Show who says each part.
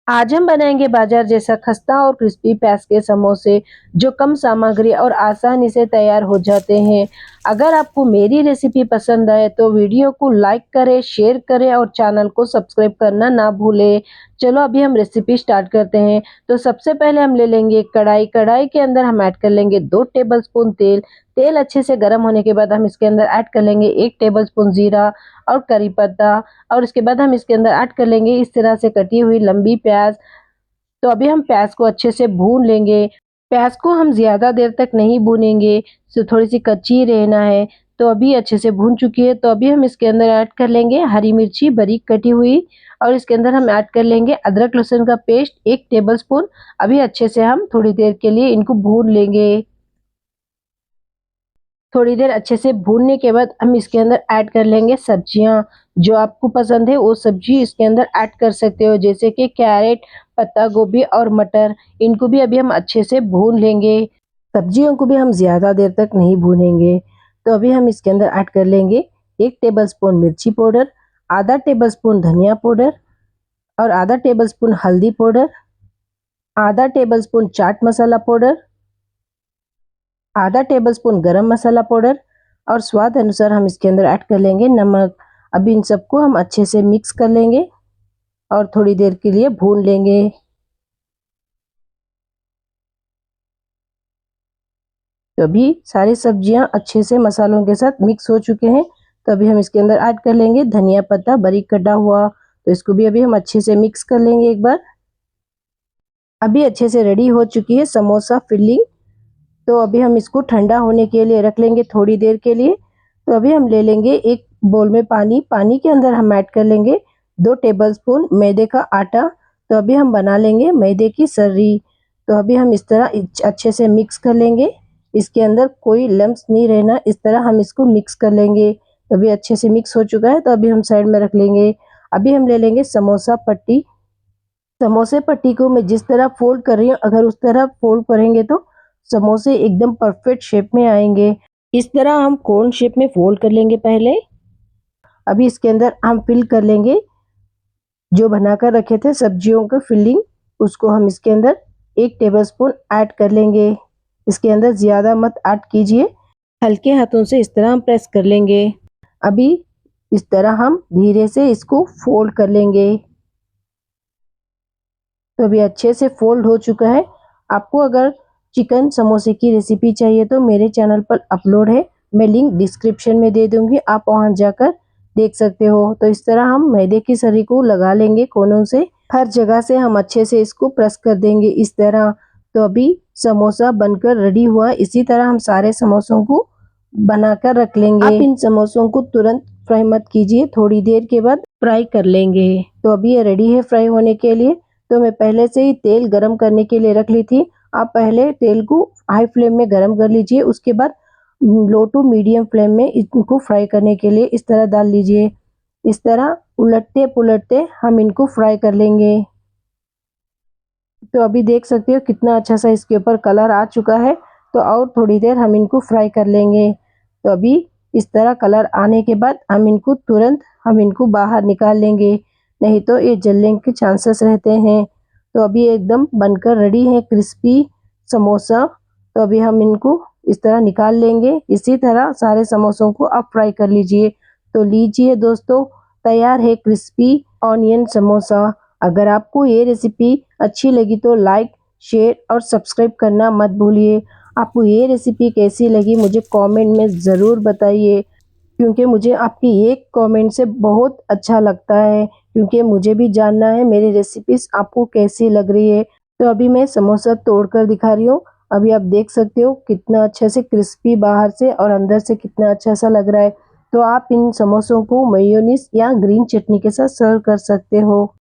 Speaker 1: आज हम बनाएंगे बाजार जैसा खस्ता और क्रिस्पी प्याज के समोसे जो कम सामग्री और आसानी से तैयार हो जाते हैं। अगर आपको मेरी रेसिपी पसंद आए तो वीडियो को लाइक करें, शेयर करें और चैनल को सब्सक्राइब करना ना भूलें। चलो अभी हम रेसिपी स्टार्ट करते हैं। तो सबसे पहले हम ले लेंगे कढ़ाई। कढ़ाई के अंदर हम ऐड कर लेंगे 2 टेबलस्पून तेल। तेल अच्छे से गर्म होने के बाद हम इसके अंदर ऐड कर लेंगे 1 टेबलस्पून जीरा और करी पत्ता। और इसके बाद हम इसके अंदर ऐड कर लेंगे इस तरह से कटी हुई लंबी प्याज। तो अभी हम प्याज को अच्छे से भून लेंगे। प्याज को हम ज़्यादा देर तक नहीं भूनेंगे, तो थोड़ी-सी कच्ची रहना है। तो अभी अच्छे से भून चुकी है, तो अभी हम इसके अंदर ऐड कर लेंगे हरी मिर्ची बारीक कटी हुई और इसके अंदर हम ऐड कर लेंगे अदरक लहसुन का पेस्ट 1 टेबलस्पून। अभी अच्छे से हम थोड़ी देर के लिए इनको भून लेंगे। थोड़ी देर अच्छे से भूनने के बाद हम इसके अंदर ऐड कर लेंगे सब्जियां। जो आपको पसंद है वो सब्जी इसके अंदर ऐड कर सकते हो, जैसे कि कैरेट, पत्ता गोभी और मटर। इनको भी अभी हम अच्छे से भून लेंगे। सब्जियों को भी हम ज़्यादा देर तक नहीं भूनेंगे। तो अभी हम इसके अंदर ऐड कर लेंगे 1 टेबलस्पून मिर्ची पाउडर, आधा टेबलस्पून धनिया पाउडर और आधा टेबलस्पून हल्दी पाउडर, आधा टेबलस्पून चाट मसाला पाउडर, आधा टेबलस्पून गरम मसाला पाउडर और स्वाद अनुसार हम इसके अंदर ऐड कर लेंगे नमक। अभी इन सबको हम अच्छे से मिक्स कर लेंगे और थोड़ी देर के लिए भून लेंगे। तो अभी सारी सब्जियां अच्छे से मसालों के साथ मिक्स हो चुके हैं। तो अभी हम इसके अंदर ऐड कर लेंगे धनिया पत्ता बारीक कटा हुआ। तो इसको भी अभी हम अच्छे से मिक्स कर लेंगे एक बार। अभी अच्छे से रेडी हो चुकी है समोसा फिलिंग। तो अभी हम इसको ठंडा होने के लिए रख लेंगे थोड़ी देर के लिए। तो अभी हम ले लेंगे एक बोल में पानी। पानी के अंदर हम ऐड कर लेंगे 2 टेबलस्पून मैदे का आटा। तो अभी हम बना लेंगे मैदे की सर्री। तो अभी हम इस तरह अच्छे से मिक्स कर लेंगे। इसके अंदर कोई लम्स नहीं रहना, इस तरह हम इसको मिक्स कर लेंगे। तो अभी अच्छे से मिक्स हो चुका है, तो अभी हम साइड में रख लेंगे। अभी हम ले लेंगे समोसा पट्टी। समोसे पट्टी को मैं जिस तरह फोल्ड कर रही हूँ, अगर उस तरह फोल्ड करेंगे तो समोसे एकदम परफेक्ट शेप में आएंगे। इस तरह हम कोन शेप में फोल्ड कर लेंगे पहले। अभी इसके अंदर हम फिल कर लेंगे जो बनाकर रखे थे सब्जियों का फिलिंग, उसको हम इसके अंदर 1 टेबलस्पून ऐड कर लेंगे। इसके अंदर ज़्यादा मत ऐड कीजिए, हल्के हाथों से इस तरह हम प्रेस कर लेंगे। अभी इस तरह हम धीरे से इसको फोल्ड कर लेंगे। तो अभी अच्छे से फोल्ड हो चुका है। आपको अगर चिकन समोसे की रेसिपी चाहिए तो मेरे चैनल पर अपलोड है, मैं लिंक डिस्क्रिप्शन में दे दूंगी, आप वहां जाकर देख सकते हो। तो इस तरह हम मैदे की सरी को लगा लेंगे कोनों से। हर जगह से हम अच्छे से इसको प्रेस कर देंगे इस तरह। तो अभी समोसा बनकर रेडी हुआ। इसी तरह हम सारे समोसों को बनाकर रख लेंगे। आप इन समोसों को तुरंत फ्राई मत कीजिए, थोड़ी देर के बाद फ्राई कर लेंगे। तो अभी ये रेडी है फ्राई होने के लिए। तो मैं पहले से ही तेल गरम करने के लिए रख ली थी। आप पहले तेल को हाई फ्लेम में गरम कर लीजिए, उसके बाद लो टू मीडियम फ्लेम में इनको फ्राई करने के लिए इस तरह डाल लीजिए। इस तरह उलटते पुलटते हम इनको फ्राई कर लेंगे। तो अभी देख सकते हो कितना अच्छा सा इसके ऊपर कलर आ चुका है। तो और थोड़ी देर हम इनको फ्राई कर लेंगे। तो अभी इस तरह कलर आने के बाद हम इनको बाहर निकाल लेंगे, नहीं तो ये जलने के चांसेस रहते हैं। तो अभी एकदम बनकर रेडी है क्रिस्पी समोसा। तो अभी हम इनको इस तरह निकाल लेंगे। इसी तरह सारे समोसों को आप फ्राई कर लीजिए। तो लीजिए दोस्तों, तैयार है क्रिस्पी ऑनियन समोसा। अगर आपको ये रेसिपी अच्छी लगी तो लाइक, शेयर और सब्सक्राइब करना मत भूलिए। आपको ये रेसिपी कैसी लगी मुझे कमेंट में ज़रूर बताइए, क्योंकि मुझे आपकी एक कमेंट से बहुत अच्छा लगता है, क्योंकि मुझे भी जानना है मेरी रेसिपीज़ आपको कैसी लग रही है। तो अभी मैं समोसा तोड़कर दिखा रही हूँ। अभी आप देख सकते हो कितना अच्छा से क्रिस्पी बाहर से और अंदर से कितना अच्छा सा लग रहा है। तो आप इन समोसों को मेयोनीज या ग्रीन चटनी के साथ सर्व कर सकते हो।